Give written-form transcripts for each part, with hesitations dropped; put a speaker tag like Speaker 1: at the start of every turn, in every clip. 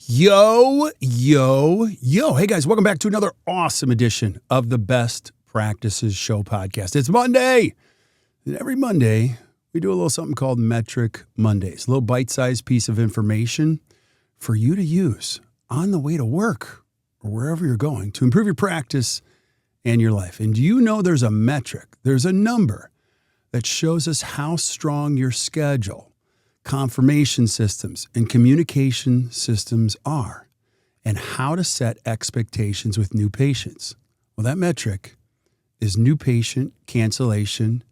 Speaker 1: Yo, yo, yo. Hey guys, welcome back to another awesome edition of the Best Practices Show podcast. It's Monday. And every Monday, we do a little something called Metric Mondays, a little bite-sized piece of information for you to use on the way to work or wherever you're going to improve your practice and your life. And do you know there's a metric, there's a number that shows us how strong your schedule, confirmation systems, and communication systems are, and how to set expectations with new patients? Well, that metric is new patient cancellation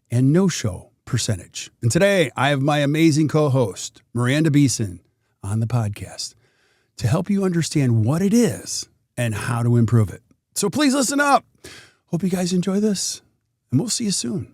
Speaker 1: and no-show percentage. And today, I have my amazing co-host, Miranda Beeson, on the podcast to help you understand what it is and how to improve it. So please listen up. Hope you guys enjoy this, and we'll see you soon.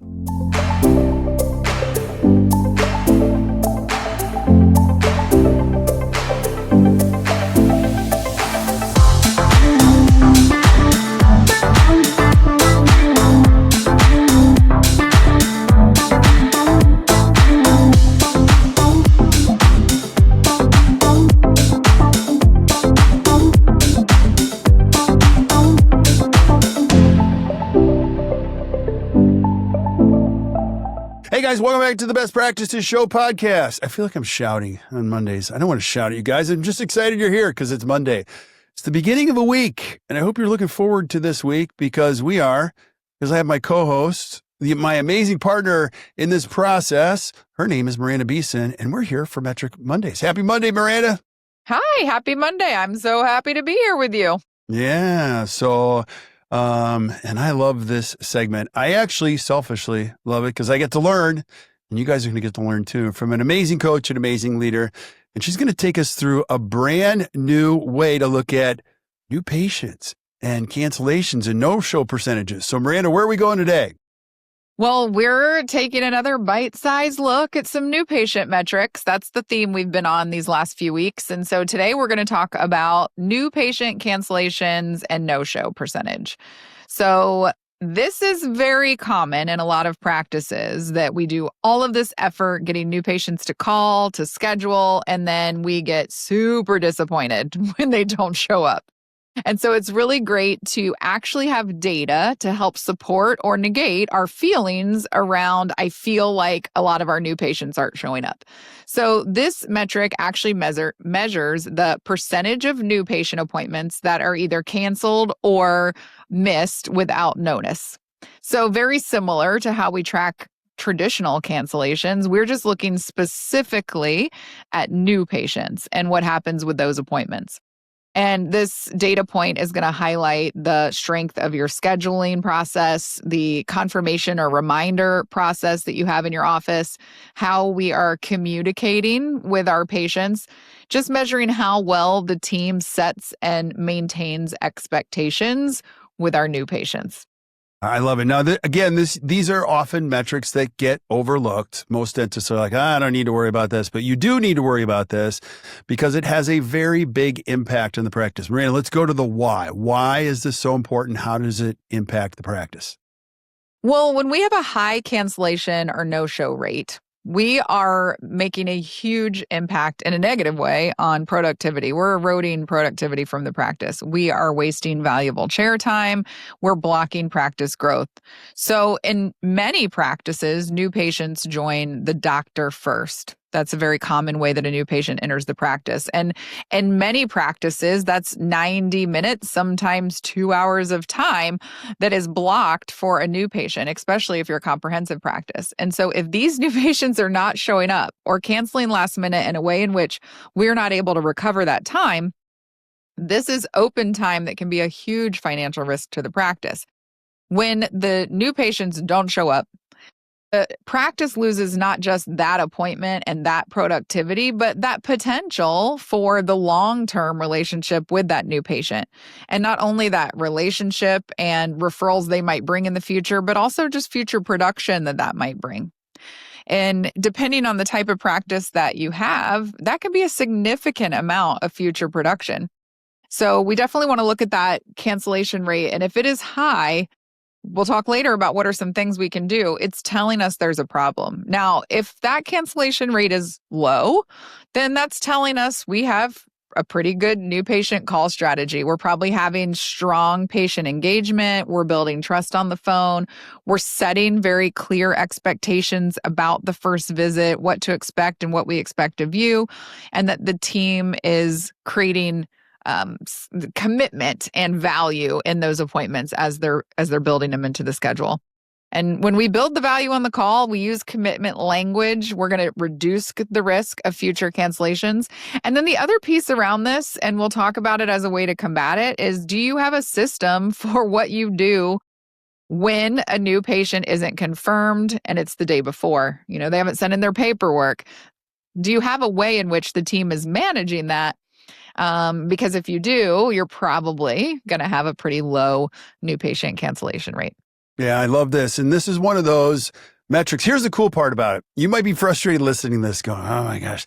Speaker 1: Hey guys, welcome back to the Best Practices Show podcast. I feel like I'm shouting on Mondays. I don't want to shout at you guys. I'm just excited you're here because it's Monday. It's the beginning of a week, and I hope you're looking forward to this week because I have my co-host, my amazing partner in this process. Her name is Miranda Beeson, and we're here for Metric Mondays. Happy Monday, Miranda.
Speaker 2: Hi, happy Monday. I'm so happy to be here with you.
Speaker 1: Yeah, so... and I love this segment. I actually selfishly love it because I get to learn, and you guys are going to get to learn too, from an amazing coach, an amazing leader. And she's going to take us through a brand new way to look at new patients and cancellations and no-show percentages. So Miranda, where are we going today?
Speaker 2: Well, we're taking another bite-sized look at some new patient metrics. That's the theme we've been on these last few weeks. And so today we're going to talk about new patient cancellations and no-show percentage. So this is very common in a lot of practices that we do all of this effort getting new patients to call, to schedule, and then we get super disappointed when they don't show up. And so it's really great to actually have data to help support or negate our feelings around, I feel like a lot of our new patients aren't showing up. So this metric actually measures the percentage of new patient appointments that are either canceled or missed without notice. So very similar to how we track traditional cancellations, we're just looking specifically at new patients and what happens with those appointments. And this data point is going to highlight the strength of your scheduling process, the confirmation or reminder process that you have in your office, how we are communicating with our patients, just measuring how well the team sets and maintains expectations with our new patients.
Speaker 1: I love it. Now, these are often metrics that get overlooked. Most dentists are like, I don't need to worry about this, but you do need to worry about this because it has a very big impact on the practice. Miranda, let's go to the why. Why is this so important? How does it impact the practice?
Speaker 2: Well, when we have a high cancellation or no-show rate, we are making a huge impact in a negative way on productivity. We're eroding productivity from the practice. We are wasting valuable chair time. We're blocking practice growth. So in many practices, new patients join the doctor first. That's a very common way that a new patient enters the practice. And in many practices, that's 90 minutes, sometimes 2 hours of time that is blocked for a new patient, especially if you're a comprehensive practice. And so if these new patients are not showing up or canceling last minute in a way in which we're not able to recover that time, this is open time that can be a huge financial risk to the practice. When the new patients don't show up, the practice loses not just that appointment and that productivity, but that potential for the long-term relationship with that new patient. And not only that relationship and referrals they might bring in the future, but also just future production that might bring. And depending on the type of practice that you have, that can be a significant amount of future production. So we definitely want to look at that cancellation rate. And if it is high, we'll talk later about what are some things we can do. It's telling us there's a problem. Now, if that cancellation rate is low, then that's telling us we have a pretty good new patient call strategy. We're probably having strong patient engagement. We're building trust on the phone. We're setting very clear expectations about the first visit, what to expect and what we expect of you, and that the team is creating commitment and value in those appointments as they're building them into the schedule. And when we build the value on the call, we use commitment language. We're going to reduce the risk of future cancellations. And then the other piece around this, and we'll talk about it as a way to combat it, is do you have a system for what you do when a new patient isn't confirmed and it's the day before? They haven't sent in their paperwork. Do you have a way in which the team is managing that? Because if you do, you're probably going to have a pretty low new patient cancellation rate.
Speaker 1: Yeah, I love this. And this is one of those metrics. Here's the cool part about it. You might be frustrated listening to this going, oh my gosh.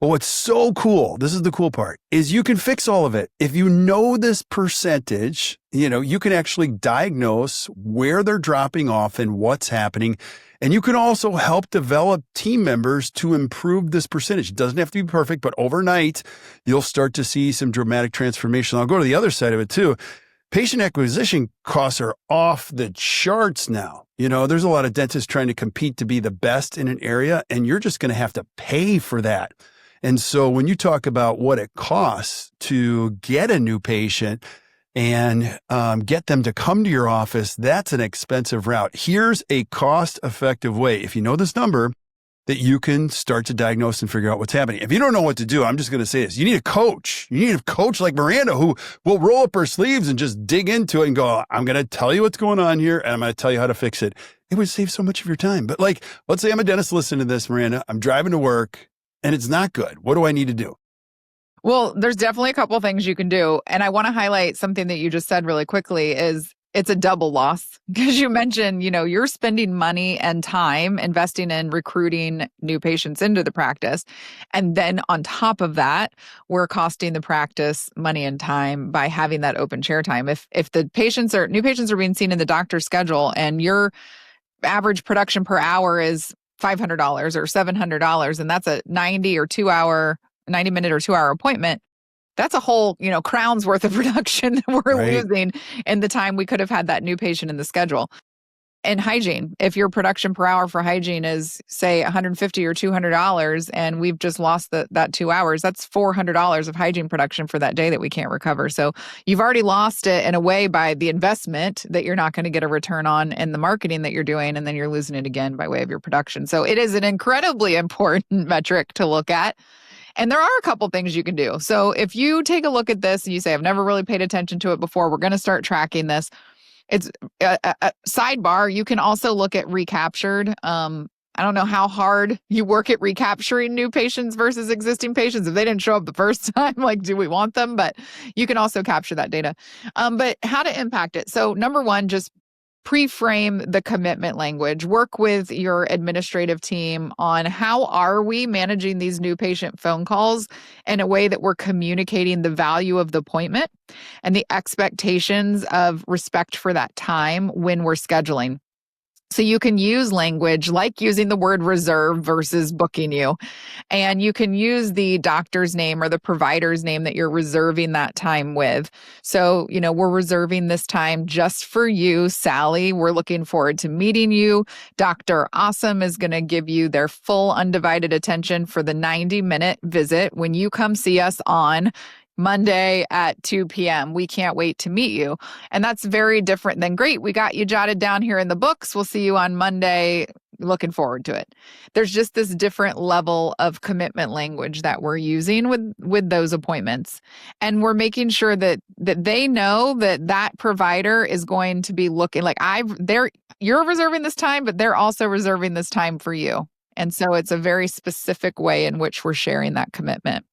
Speaker 1: But what's so cool, this is the cool part, is you can fix all of it. If you know this percentage, you can actually diagnose where they're dropping off and what's happening. And you can also help develop team members to improve this percentage. It doesn't have to be perfect, but overnight, you'll start to see some dramatic transformation. I'll go to the other side of it too. Patient acquisition costs are off the charts now. There's a lot of dentists trying to compete to be the best in an area, and you're just going to have to pay for that. And so when you talk about what it costs to get a new patient and get them to come to your office, that's an expensive route. Here's a cost-effective way. If you know this number, that you can start to diagnose and figure out what's happening. If you don't know what to do, I'm just going to say this. You need a coach. You need a coach like Miranda who will roll up her sleeves and just dig into it and go, I'm going to tell you what's going on here and I'm going to tell you how to fix it. It would save so much of your time. But let's say I'm a dentist listening to this, Miranda. I'm driving to work and it's not good. What do I need to do?
Speaker 2: Well, there's definitely a couple things you can do. And I want to highlight something that you just said really quickly is it's a double loss because you mentioned, you're spending money and time investing in recruiting new patients into the practice. And then on top of that, we're costing the practice money and time by having that open chair time. If the new patients are being seen in the doctor's schedule and your average production per hour is $500 or $700, and that's a 90 minute or 2 hour appointment, that's a whole, crown's worth of production that we're losing in the time we could have had that new patient in the schedule. And hygiene, if your production per hour for hygiene is, say, $150 or $200, and we've just lost that 2 hours, that's $400 of hygiene production for that day that we can't recover. So you've already lost it in a way by the investment that you're not going to get a return on in the marketing that you're doing, and then you're losing it again by way of your production. So it is an incredibly important metric to look at. And there are a couple things you can do. So if you take a look at this and you say, I've never really paid attention to it before, we're going to start tracking this. It's a sidebar. You can also look at recaptured. I don't know how hard you work at recapturing new patients versus existing patients. If they didn't show up the first time, do we want them? But you can also capture that data. But how to impact it. So number one, just pre-frame the commitment language. Work with your administrative team on how are we managing these new patient phone calls in a way that we're communicating the value of the appointment and the expectations of respect for that time when we're scheduling. So you can use language like using the word reserve versus booking you. And you can use the doctor's name or the provider's name that you're reserving that time with. So, we're reserving this time just for you, Sally. We're looking forward to meeting you. Dr. Awesome is going to give you their full undivided attention for the 90-minute visit when you come see us on Monday at 2 p.m. We can't wait to meet you. And that's very different than, great, we got you jotted down here in the books. We'll see you on Monday. Looking forward to it. There's just this different level of commitment language that we're using with those appointments. And we're making sure that they know that provider is going to be looking you're reserving this time, but they're also reserving this time for you. And so it's a very specific way in which we're sharing that commitment.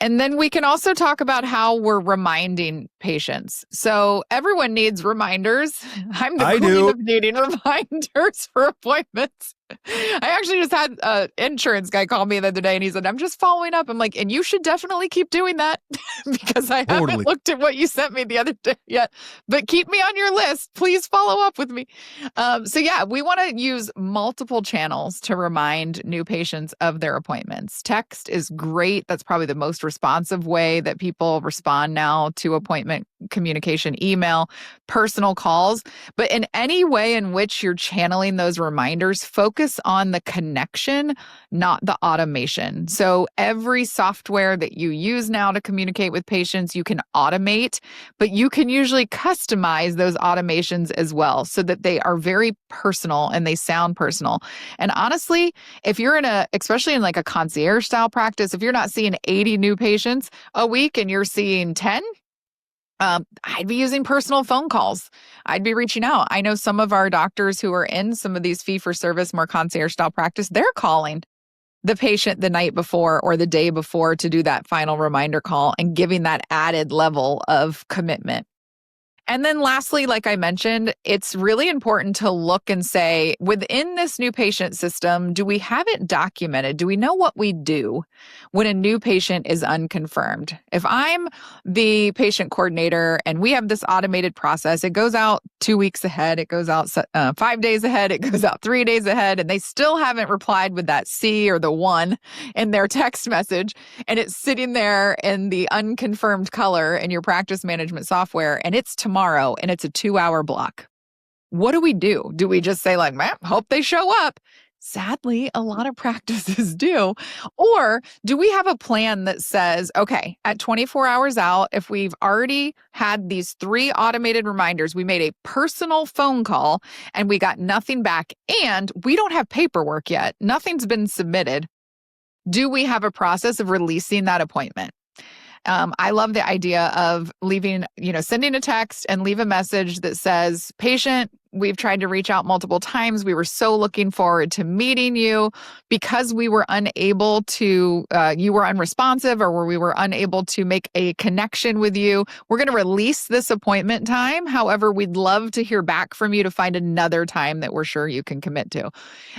Speaker 2: And then we can also talk about how we're reminding patients. So everyone needs reminders. I'm the queen of needing reminders for appointments. I actually just had an insurance guy call me the other day and he said, I'm just following up. I'm like, and you should definitely keep doing that because I haven't looked at what you sent me the other day yet, but keep me on your list. Please follow up with me. So yeah, we want to use multiple channels to remind new patients of their appointments. Text is great. That's probably the most responsive way that people respond now to appointment communication, email, personal calls. But in any way in which you're channeling those reminders, focus on the connection, not the automation. So every software that you use now to communicate with patients, you can automate, but you can usually customize those automations as well so that they are very personal and they sound personal. And honestly, if you're especially in like a concierge style practice, if you're not seeing 80 new patients a week and you're seeing 10, I'd be using personal phone calls. I'd be reaching out. I know some of our doctors who are in some of these fee-for-service, more concierge-style practice, they're calling the patient the night before or the day before to do that final reminder call and giving that added level of commitment. And then lastly, like I mentioned, it's really important to look and say, within this new patient system, do we have it documented? Do we know what we do when a new patient is unconfirmed? If I'm the patient coordinator and we have this automated process, it goes out 2 weeks ahead, it goes out 5 days ahead, it goes out 3 days ahead, and they still haven't replied with that C or the 1 in their text message, and it's sitting there in the unconfirmed color in your practice management software, and it's tomorrow and it's a 2-hour block. What do? Do we just say like, man, hope they show up? Sadly, a lot of practices do. Or do we have a plan that says, okay, at 24 hours out, if we've already had these 3 automated reminders, we made a personal phone call and we got nothing back and we don't have paperwork yet, nothing's been submitted. Do we have a process of releasing that appointment? I love the idea of sending a text and leave a message that says, patient, we've tried to reach out multiple times. We were so looking forward to meeting you. Because we were unable to, you were unresponsive or we were unable to make a connection with you, we're going to release this appointment time. However, we'd love to hear back from you to find another time that we're sure you can commit to.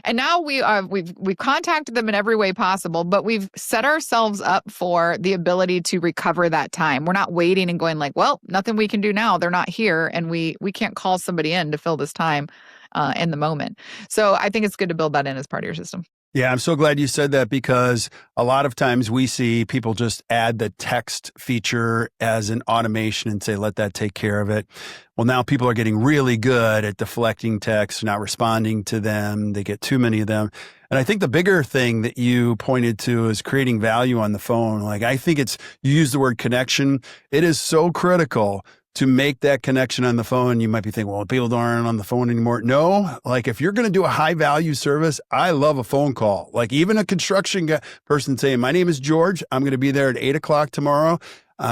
Speaker 2: And now we've contacted them in every way possible, but we've set ourselves up for the ability to recover that time. We're not waiting and going like, well, nothing we can do now. They're not here, and we can't call somebody in to fill this time in the moment. So I think it's good to build that in as part of your system.
Speaker 1: Yeah, I'm so glad you said that because a lot of times we see people just add the text feature as an automation and say, let that take care of it. Well, now people are getting really good at deflecting texts, not responding to them. They get too many of them. And I think the bigger thing that you pointed to is creating value on the phone. Like, I think you use the word connection. It is so critical to make that connection on the phone. You might be thinking, well, people aren't on the phone anymore. No, like if you're going to do a high value service, I love a phone call. Like even a construction person saying, my name is George. I'm going to be there at 8:00 tomorrow.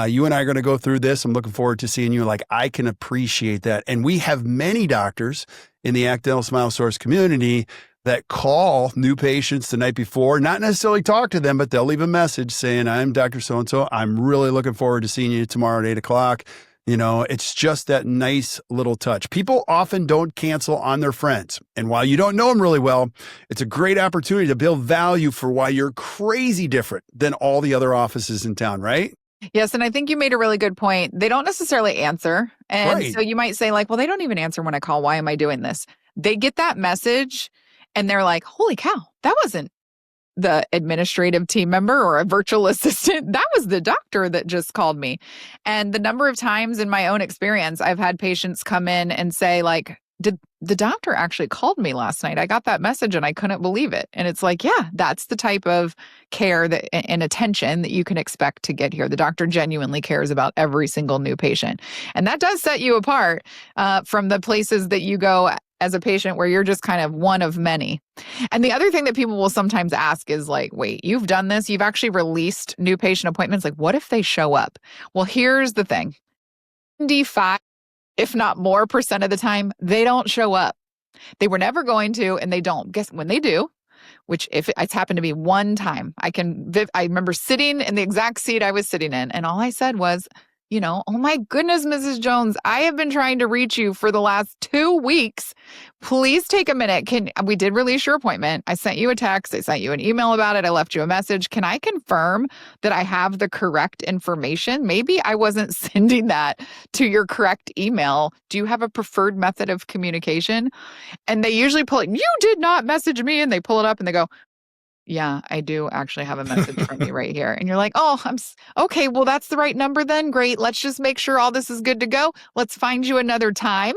Speaker 1: You and I are going to go through this. I'm looking forward to seeing you. Like I can appreciate that. And we have many doctors in the Act Dental Smile Source community that call new patients the night before, not necessarily talk to them, but they'll leave a message saying, I'm Dr. So-and-so. I'm really looking forward to seeing you tomorrow at 8:00. You know, it's just that nice little touch. People often don't cancel on their friends. And while you don't know them really well, it's a great opportunity to build value for why you're crazy different than all the other offices in town, right?
Speaker 2: Yes. And I think you made a really good point. They don't necessarily answer. And
Speaker 1: Right.
Speaker 2: so you might say like, well, they don't even answer when I call. Why am I doing this? They get that message and they're like, holy cow, that wasn't the administrative team member or a virtual assistant. That was the doctor that just called me. And the number of times in my own experience, I've had patients come in and say like, did the doctor actually called me last night? I got that message and I couldn't believe it. And it's like, yeah, that's the type of care and attention that you can expect to get here. The doctor genuinely cares about every single new patient. And that does set you apart from the places that you go as a patient where you're just kind of one of many. And the other thing that people will sometimes ask is like, wait, you've done this, you've actually released new patient appointments. Like, what if they show up? Well, here's the thing. 95, if not more % of the time, they don't show up. They were never going to, and they don't. Guess when they do, which if it's happened to be one time, I remember sitting in the exact seat I was sitting in, and all I said was, oh my goodness, Mrs. Jones, I have been trying to reach you for the last 2 weeks. Please take a minute. We did release your appointment. I sent you a text. I sent you an email about it. I left you a message. Can I confirm that I have the correct information? Maybe I wasn't sending that to your correct email. Do you have a preferred method of communication? And they usually pull it. You did not message me. And they pull it up and they go, yeah, I do actually have a message from you right here. And you're like, oh, okay, well, that's the right number then. Great. Let's just make sure all this is good to go. Let's find you another time.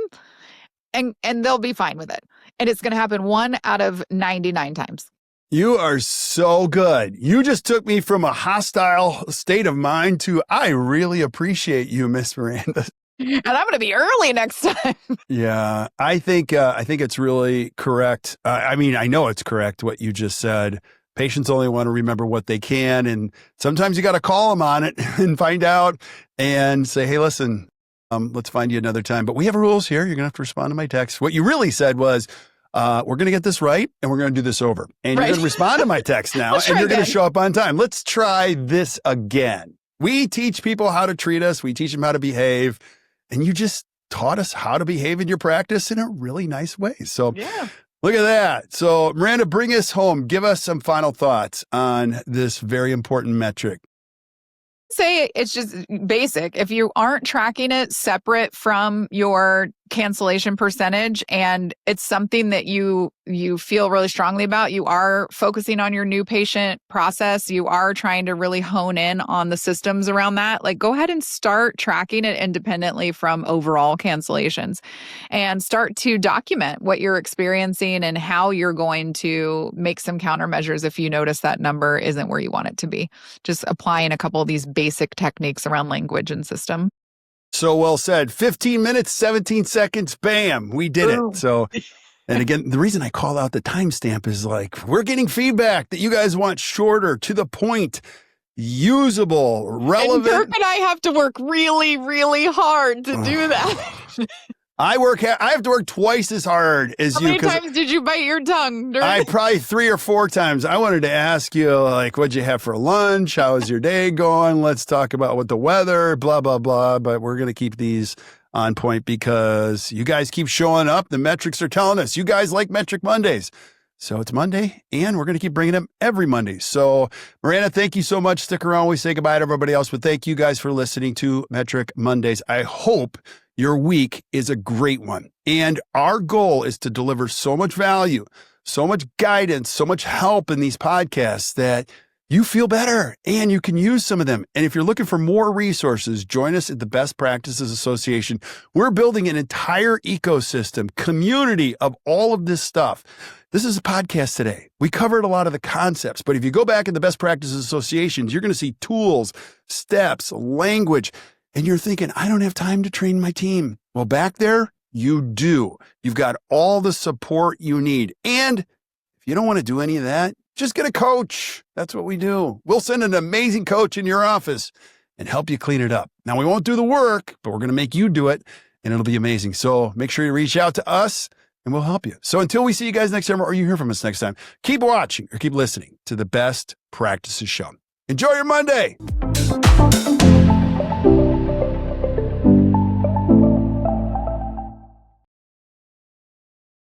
Speaker 2: And they'll be fine with it. And it's going to happen 1 out of 99 times.
Speaker 1: You are so good. You just took me from a hostile state of mind to, I really appreciate you, Miss Miranda.
Speaker 2: And I'm going to be early next time.
Speaker 1: Yeah, I think it's really correct. I know it's correct what you just said. Patients only want to remember what they can. And sometimes you got to call them on it and find out and say, hey, listen, let's find you another time. But we have rules here. You're going to have to respond to my text. What you really said was, we're going to get this right and we're going to do this over. And You're going to respond to my text now and you're going to show up on time. Let's try this again. We teach people how to treat us. We teach them how to behave. And you just taught us how to behave in your practice in a really nice way. So
Speaker 2: yeah.
Speaker 1: Look at that. So Miranda, bring us home. Give us some final thoughts on this very important metric.
Speaker 2: Say it's just basic. If you aren't tracking it separate from your cancellation percentage and it's something that you feel really strongly about, you are focusing on your new patient process, you are trying to really hone in on the systems around that, like go ahead and start tracking it independently from overall cancellations and start to document what you're experiencing and how you're going to make some countermeasures if you notice that number isn't where you want it to be. Just applying a couple of these basic techniques around language and system.
Speaker 1: So well said. 15 minutes, 17 seconds, bam, we did it. So, and again, the reason I call out the timestamp is like, we're getting feedback that you guys want shorter, to the point, usable, relevant.
Speaker 2: And Kirk and I have to work really, really hard to do that.
Speaker 1: I have to work twice as hard as you.
Speaker 2: How many times did you bite your tongue?
Speaker 1: I probably 3 or 4 times. I wanted to ask you, like, what'd you have for lunch? How is your day going? Let's talk about what the weather, blah, blah, blah. But we're going to keep these on point because you guys keep showing up. The metrics are telling us you guys like Metric Mondays. So it's Monday, and we're going to keep bringing them every Monday. So, Miranda, thank you so much. Stick around. We say goodbye to everybody else, but thank you guys for listening to Metric Mondays. I hope your week is a great one. And our goal is to deliver so much value, so much guidance, so much help in these podcasts that you feel better and you can use some of them. And if you're looking for more resources, join us at the Best Practices Association. We're building an entire ecosystem, community of all of this stuff. This is a podcast today. We covered a lot of the concepts, but if you go back in the Best Practices Associations, you're going to see tools, steps, language, and you're thinking, I don't have time to train my team. Well, back there, you do. You've got all the support you need. And if you don't want to do any of that, just get a coach. That's what we do. We'll send an amazing coach in your office and help you clean it up. Now, we won't do the work, but we're going to make you do it, and it'll be amazing. So make sure you reach out to us, and we'll help you. So until we see you guys next time, or you hear from us next time, keep watching or keep listening to the Best Practices Show. Enjoy your Monday.